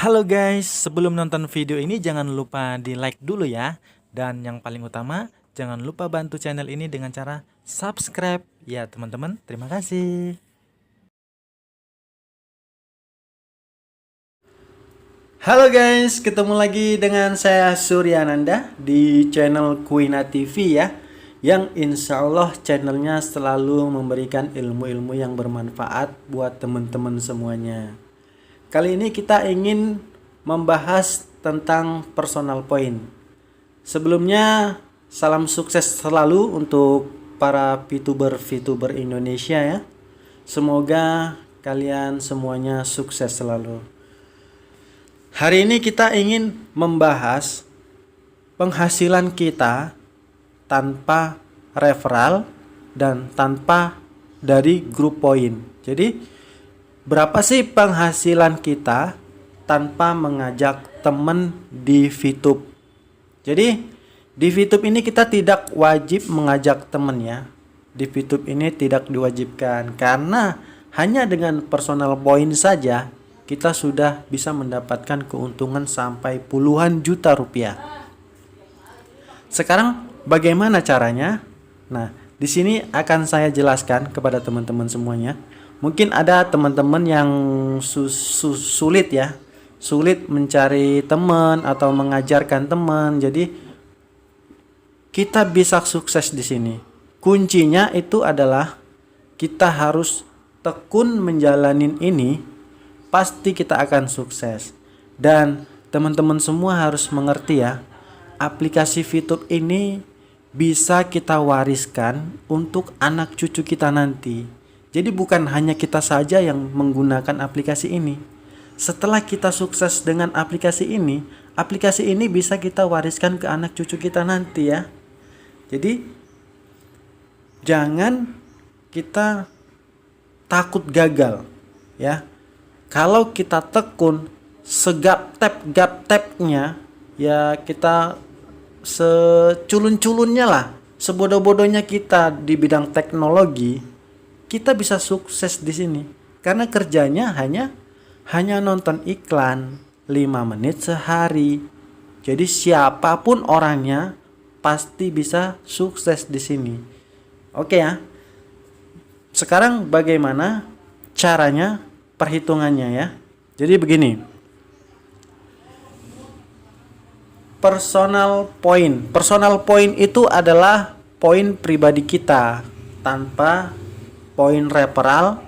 Halo guys, sebelum nonton video ini jangan lupa di like dulu ya. Dan yang paling utama, jangan lupa bantu channel ini dengan cara subscribe. Ya teman-teman, terima kasih. Halo guys, ketemu lagi dengan saya Suryananda di channel Kuina TV ya. Yang insya Allah channelnya selalu memberikan ilmu-ilmu yang bermanfaat buat teman-teman semuanya. Kali ini kita ingin membahas tentang personal point. Sebelumnya, salam sukses selalu untuk para VTuber Indonesia ya. Semoga kalian semuanya sukses selalu. Hari ini kita ingin membahas penghasilan kita tanpa referral dan tanpa dari grup poin. Jadi, berapa sih penghasilan kita tanpa mengajak teman di VTube? Jadi di VTube ini kita tidak wajib mengajak teman ya. Di VTube ini tidak diwajibkan karena hanya dengan personal point saja kita sudah bisa mendapatkan keuntungan sampai puluhan juta rupiah. Sekarang bagaimana caranya? Nah, di sini akan saya jelaskan kepada teman-teman semuanya. Mungkin ada teman-teman yang sulit ya, sulit mencari teman atau mengajarkan teman. Jadi kita bisa sukses di sini. Kuncinya itu adalah kita harus tekun menjalanin ini, pasti kita akan sukses. Dan teman-teman semua harus mengerti ya, aplikasi VTube ini bisa kita wariskan untuk anak cucu kita nanti. Jadi bukan hanya kita saja yang menggunakan aplikasi ini. Setelah kita sukses dengan aplikasi ini bisa kita wariskan ke anak cucu kita nanti ya. Jadi jangan kita takut gagal ya. Kalau kita tekun segap-tep-gap-tepnya ya, kita seculun-culunnya lah, sebodoh-bodohnya kita di bidang teknologi, kita bisa sukses di sini. Karena kerjanya hanya nonton iklan 5 menit sehari. Jadi siapapun orangnya pasti bisa sukses di sini. Oke ya. Sekarang bagaimana caranya, perhitungannya ya. Jadi begini. Personal point itu adalah poin pribadi kita tanpa poin referral,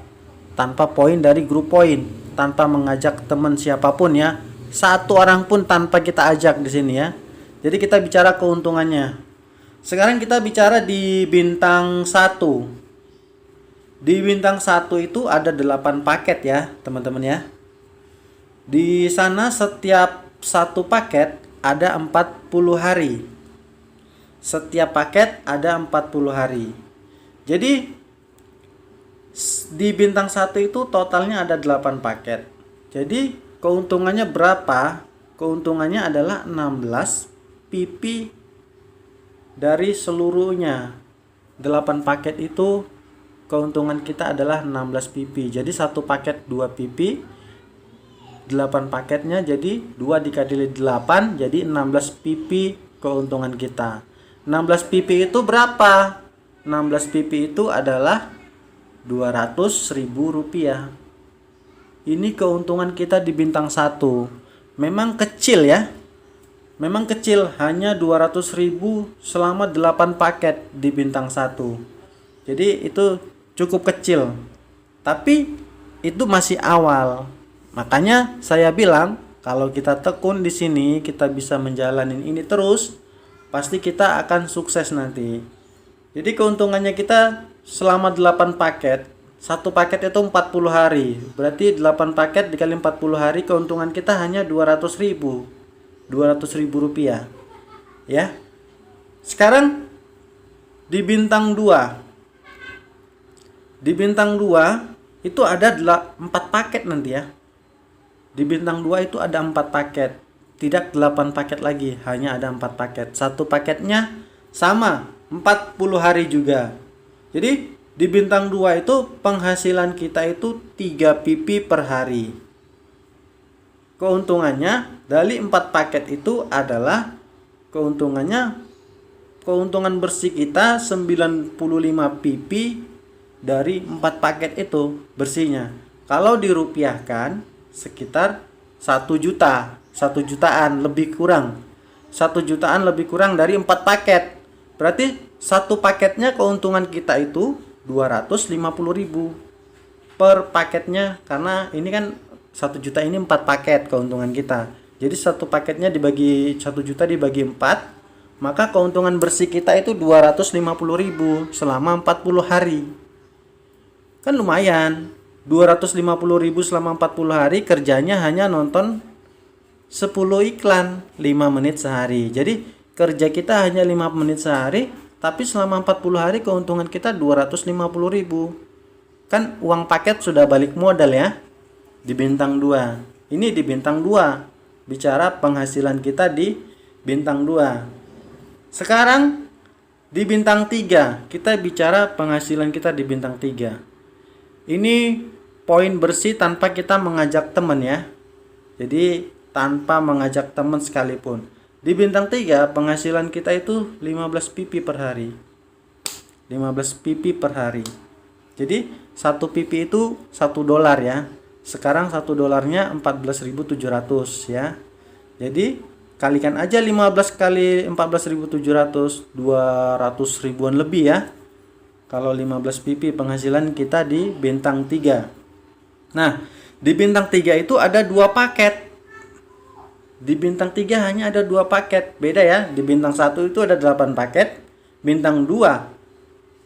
tanpa poin dari grup poin, tanpa mengajak teman siapapun ya. Satu orang pun tanpa kita ajak di sini ya. Jadi kita bicara keuntungannya. Sekarang kita bicara di bintang 1. Di bintang 1 itu ada 8 paket ya, teman-teman ya. Di sana setiap satu paket ada 40 hari. Setiap paket ada 40 hari. Jadi di bintang 1 itu totalnya ada 8 paket. Jadi keuntungannya berapa? Keuntungannya adalah 16 PP dari seluruhnya. 8 paket itu keuntungan kita adalah 16 PP. Jadi satu paket 2 PP. 8 paketnya jadi 2 dikali 8 jadi 16 PP keuntungan kita. 16 PP itu berapa? 16 PP itu adalah 200.000 rupiah. Ini keuntungan kita di bintang 1. Memang kecil ya. Memang kecil, hanya 200.000 selama 8 paket di bintang 1. Jadi itu cukup kecil. Tapi itu masih awal. Makanya saya bilang kalau kita tekun di sini, kita bisa menjalanin ini terus, pasti kita akan sukses nanti. Jadi keuntungannya kita selama 8 paket, satu paket itu 40 hari. Berarti 8 paket dikali 40 hari, keuntungan kita hanya 200.000. 200.000 rupiah. Ya. Sekarang di bintang 2. Di bintang 2 itu ada 4 paket nanti ya. Di bintang 2 itu ada 4 paket. Tidak 8 paket lagi, hanya ada 4 paket. Satu paketnya sama, 40 hari juga. Jadi di bintang 2 itu penghasilan kita itu 3 PP per hari. keuntungannya dari 4 paket itu adalah keuntungan bersih kita 95 pp dari 4 paket itu bersihnya. Kalau dirupiahkan sekitar 1 juta, 1 jutaan lebih kurang. 1 jutaan lebih kurang dari 4 paket. Berarti satu paketnya keuntungan kita itu 250.000 per paketnya, karena ini kan 1 juta ini 4 paket keuntungan kita. Jadi satu paketnya dibagi 1 juta dibagi 4, maka keuntungan bersih kita itu 250.000 selama 40 hari. Kan lumayan. 250.000 selama 40 hari, kerjanya hanya nonton 10 iklan 5 menit sehari. Jadi kerja kita hanya 5 menit sehari, tapi selama 40 hari keuntungan kita 250.000. Kan uang paket sudah balik modal ya. Di bintang 2. Ini di bintang 2. Bicara penghasilan kita di bintang 2. Sekarang di bintang 3, kita bicara penghasilan kita di bintang 3. Ini poin bersih tanpa kita mengajak teman ya. Jadi tanpa mengajak teman sekalipun. Di bintang 3 penghasilan kita itu 15 pp per hari. 15 pp per hari. Jadi 1 pp itu $1 ya. Sekarang 1 dolarnya 14.700 ya. Jadi kalikan aja 15 kali 14.700, 200 ribuan lebih ya. Kalau 15 pp penghasilan kita di bintang 3. Nah, di bintang 3 itu ada 2 paket. Di bintang 3 hanya ada 2 paket. Beda ya, di bintang 1 itu ada 8 paket. Bintang 2,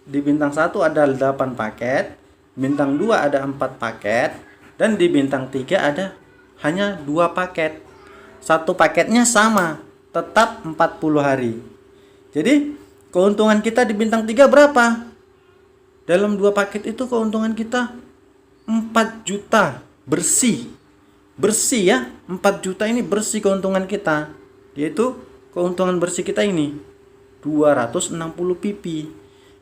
di bintang 1 ada 8 paket. Bintang 2 ada 4 paket. Dan di bintang 3 ada hanya 2 paket. Satu paketnya sama, tetap 40 hari. Jadi keuntungan kita di bintang 3 berapa? Dalam 2 paket itu keuntungan kita 4 juta bersih. Bersih ya, 4 juta ini bersih keuntungan kita. Yaitu keuntungan bersih kita ini 260 pp.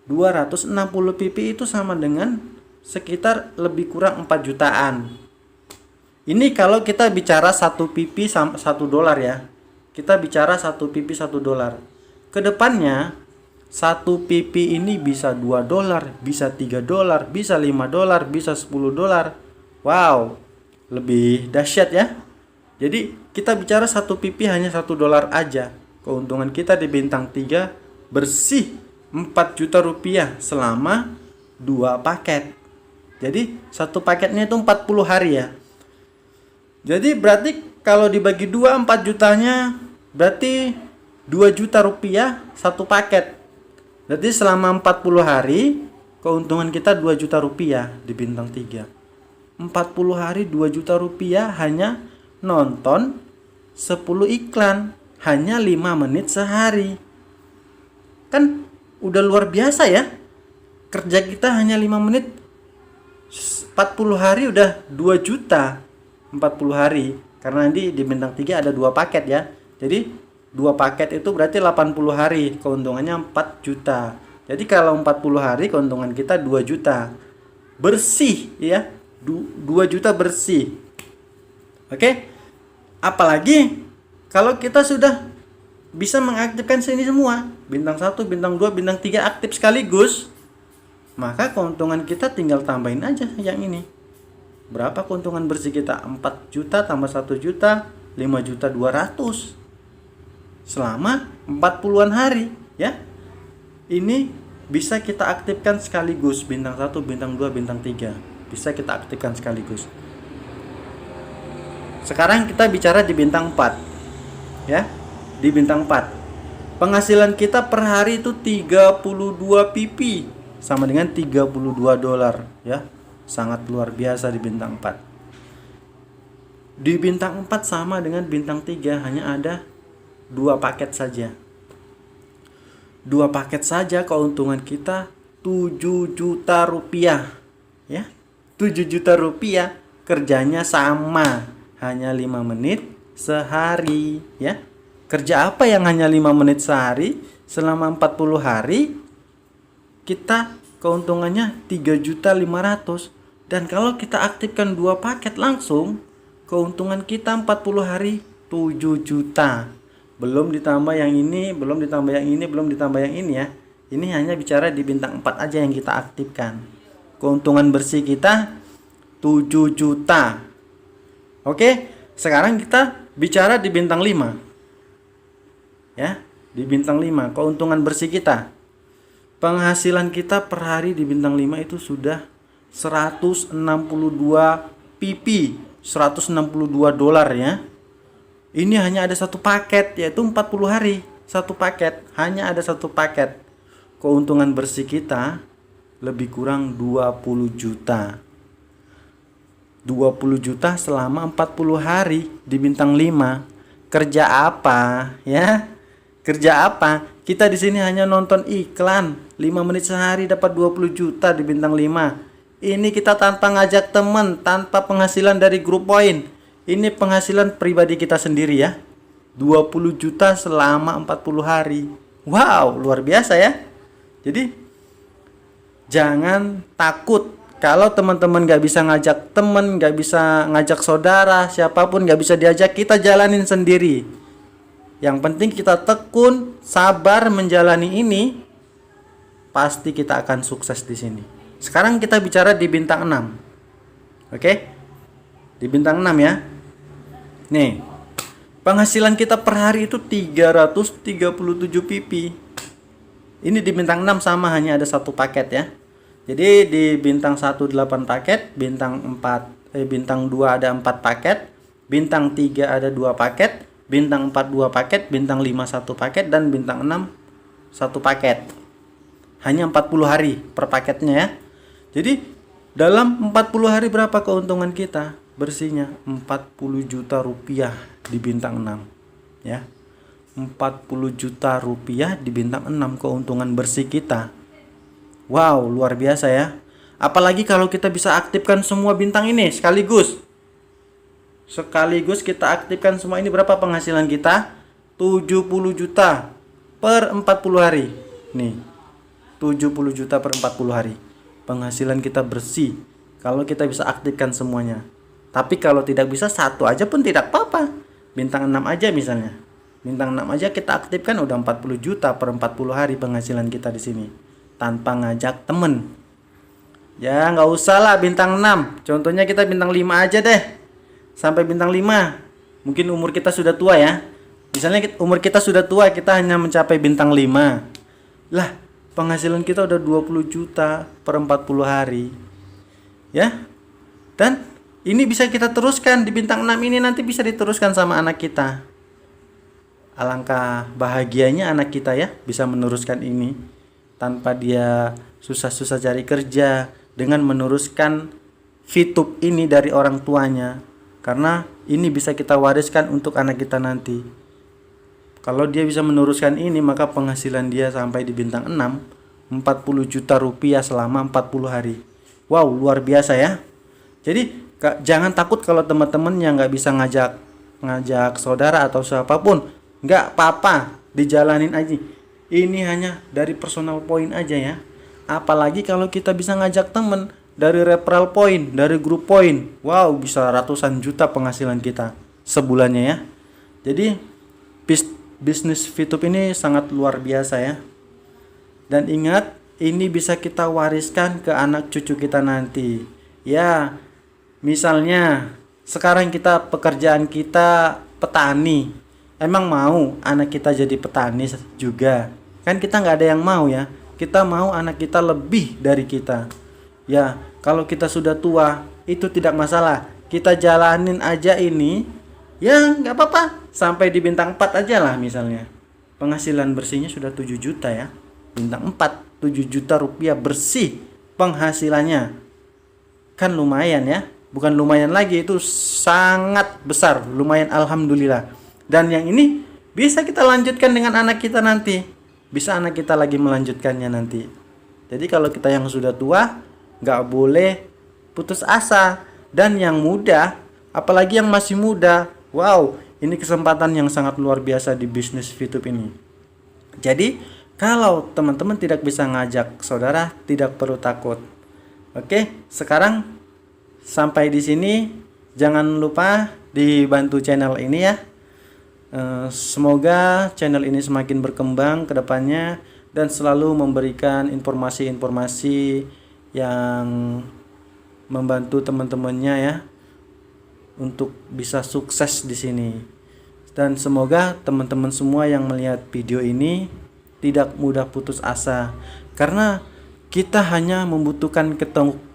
260 pp itu sama dengan sekitar lebih kurang 4 jutaan. Ini kalau kita bicara 1 pp $1 ya. Kita bicara 1 pp $1. Kedepannya 1 pp ini bisa $2, bisa $3, bisa $5, bisa $10. Wow, lebih dahsyat ya. Jadi kita bicara 1 pp hanya $1 aja. Keuntungan kita di bintang 3 bersih 4 juta rupiah selama 2 paket. Jadi satu paketnya itu 40 hari ya. Jadi berarti kalau dibagi 2, 4 jutanya berarti 2 juta rupiah satu paket. Berarti selama 40 hari keuntungan kita 2 juta rupiah di bintang 3. 40 hari 2 juta rupiah hanya nonton 10 iklan, hanya 5 menit sehari. Kan udah luar biasa ya. Kerja kita hanya 5 menit, 40 hari udah 2 juta. 40 hari. Karena nanti di bintang 3 ada 2 paket ya. Jadi 2 paket itu berarti 80 hari, keuntungannya 4 juta. Jadi kalau 40 hari keuntungan kita 2 juta. Bersih ya. 2 juta bersih. Oke? Apalagi kalau kita sudah bisa mengaktifkan sini semua. Bintang 1, bintang 2, bintang 3 aktif sekaligus. Maka keuntungan kita tinggal tambahin aja yang ini. Berapa keuntungan bersih kita? 4 juta tambah 1 juta, 5.200.000 selama 40-an hari ya. Ini bisa kita aktifkan sekaligus, bintang 1, bintang 2, bintang 3. Bisa kita aktifkan sekaligus. Sekarang kita bicara di bintang 4. Ya. Di bintang 4. Penghasilan kita per hari itu 32 pp sama dengan $32 ya. Sangat luar biasa di bintang 4. Di bintang 4 sama dengan bintang 3, hanya ada 2 paket saja. 2 paket saja keuntungan kita 7 juta rupiah. Ya. 7 juta rupiah, kerjanya sama, hanya 5 menit sehari ya. Kerja apa yang hanya 5 menit sehari selama 40 hari? Kita keuntungannya 3.500.000. Dan kalau kita aktifkan 2 paket langsung, Keuntungan kita 40 hari 7 juta. Belum ditambah yang ini, belum ditambah yang ini, belum ditambah yang ini ya. Ini hanya bicara di bintang 4 aja yang kita aktifkan. Keuntungan bersih kita 7 juta. Oke, sekarang kita bicara di bintang 5. Ya, di bintang 5 keuntungan bersih kita. Penghasilan kita per hari di bintang 5 itu sudah 162 pp, 162 dolar ya. Ini hanya ada satu paket, yaitu 40 hari. Satu paket, hanya ada satu paket. Keuntungan bersih kita lebih kurang 20 juta. 20 juta selama 40 hari di bintang 5. Kerja apa ya? Kerja apa? Kita di sini hanya nonton iklan 5 menit sehari dapat 20 juta di bintang 5. Ini kita tanpa ngajak teman, tanpa penghasilan dari grup poin. Ini penghasilan pribadi kita sendiri ya. 20 juta selama 40 hari. Wow, luar biasa ya. Jadi jangan takut kalau teman-teman gak bisa ngajak teman, gak bisa ngajak saudara, siapapun gak bisa diajak, kita jalanin sendiri. Yang penting kita tekun, sabar menjalani ini, pasti kita akan sukses di sini. Sekarang kita bicara di bintang 6. Oke? Di bintang 6 ya. Nih. Penghasilan kita per hari itu 337 pp. Ini di bintang 6 sama, hanya ada satu paket ya. Jadi di bintang 1 8 paket, bintang 2 ada 4 paket, bintang 3 ada 2 paket, bintang 4 2 paket, bintang 5 1 paket, dan bintang 6 1 paket. Hanya 40 hari per paketnya ya. Jadi dalam 40 hari berapa keuntungan kita bersihnya? 40 juta rupiah di bintang 6 ya. 40 juta rupiah di bintang 6 keuntungan bersih kita. Wow, luar biasa ya. Apalagi kalau kita bisa aktifkan semua bintang ini sekaligus. Sekaligus kita aktifkan semua ini, berapa penghasilan kita? 70 juta per 40 hari. Nih, 70 juta per 40 hari. Penghasilan kita bersih kalau kita bisa aktifkan semuanya. Tapi kalau tidak bisa, satu aja pun tidak apa-apa. Bintang 6 aja misalnya. Bintang 6 aja kita aktifkan, udah 40 juta per 40 hari penghasilan kita di sini. Tanpa ngajak temen. Ya nggak usah lah bintang 6. Contohnya kita bintang 5 aja deh. Sampai bintang 5. Mungkin umur kita sudah tua ya. Misalnya umur kita sudah tua, kita hanya mencapai bintang 5. Lah, penghasilan kita udah 20 juta per 40 hari. Ya. Dan ini bisa kita teruskan di bintang 6 ini, nanti bisa diteruskan sama anak kita. Alangkah bahagianya anak kita ya, bisa meneruskan ini tanpa dia susah-susah cari kerja, dengan meneruskan VTube ini dari orang tuanya. Karena ini bisa kita wariskan untuk anak kita nanti. Kalau dia bisa meneruskan ini, maka penghasilan dia sampai di bintang 6, 40 juta rupiah selama 40 hari. Wow, luar biasa ya. Jadi jangan takut kalau teman-teman yang nggak bisa ngajak saudara atau siapapun. Nggak apa-apa, dijalanin aja. Ini hanya dari personal point aja ya. Apalagi kalau kita bisa ngajak temen dari referral point, dari grup point. Wow, bisa ratusan juta penghasilan kita sebulannya ya. Jadi bisnis VTube ini sangat luar biasa ya. Dan ingat, ini bisa kita wariskan ke anak cucu kita nanti. Ya, misalnya sekarang pekerjaan kita petani. Emang mau anak kita jadi petani juga? Kan kita nggak ada yang mau ya. Kita mau anak kita lebih dari kita. Ya, kalau kita sudah tua, itu tidak masalah. Kita jalanin aja ini. Ya, nggak apa-apa. Sampai di bintang 4 aja lah misalnya. Penghasilan bersihnya sudah 7 juta ya. Bintang 4, 7 juta rupiah bersih penghasilannya. Kan lumayan ya. Bukan lumayan lagi, itu sangat besar. Lumayan, alhamdulillah. Dan yang ini bisa kita lanjutkan dengan anak kita nanti. Bisa anak kita lagi melanjutkannya nanti. Jadi kalau kita yang sudah tua, nggak boleh putus asa. Dan yang muda, apalagi yang masih muda, wow, ini kesempatan yang sangat luar biasa di bisnis VTube ini. Jadi kalau teman-teman tidak bisa ngajak saudara, tidak perlu takut. Oke, sekarang sampai di sini. Jangan lupa dibantu channel ini ya. Semoga channel ini semakin berkembang ke depannya dan selalu memberikan informasi-informasi yang membantu teman-temannya ya untuk bisa sukses di sini. Dan semoga teman-teman semua yang melihat video ini tidak mudah putus asa, karena kita hanya membutuhkan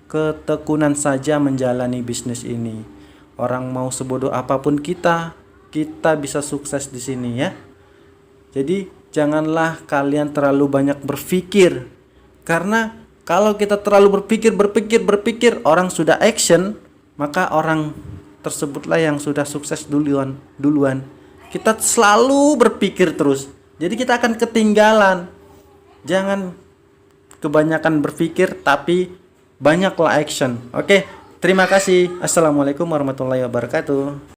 ketekunan saja menjalani bisnis ini. Orang mau sebodoh apapun kita bisa sukses di sini ya. Jadi janganlah kalian terlalu banyak berpikir, karena kalau kita terlalu berpikir, orang sudah action, maka orang tersebutlah yang sudah sukses duluan. Kita selalu berpikir terus, jadi kita akan ketinggalan. Jangan kebanyakan berpikir tapi banyaklah action. Oke, terima kasih. Assalamualaikum warahmatullahi wabarakatuh.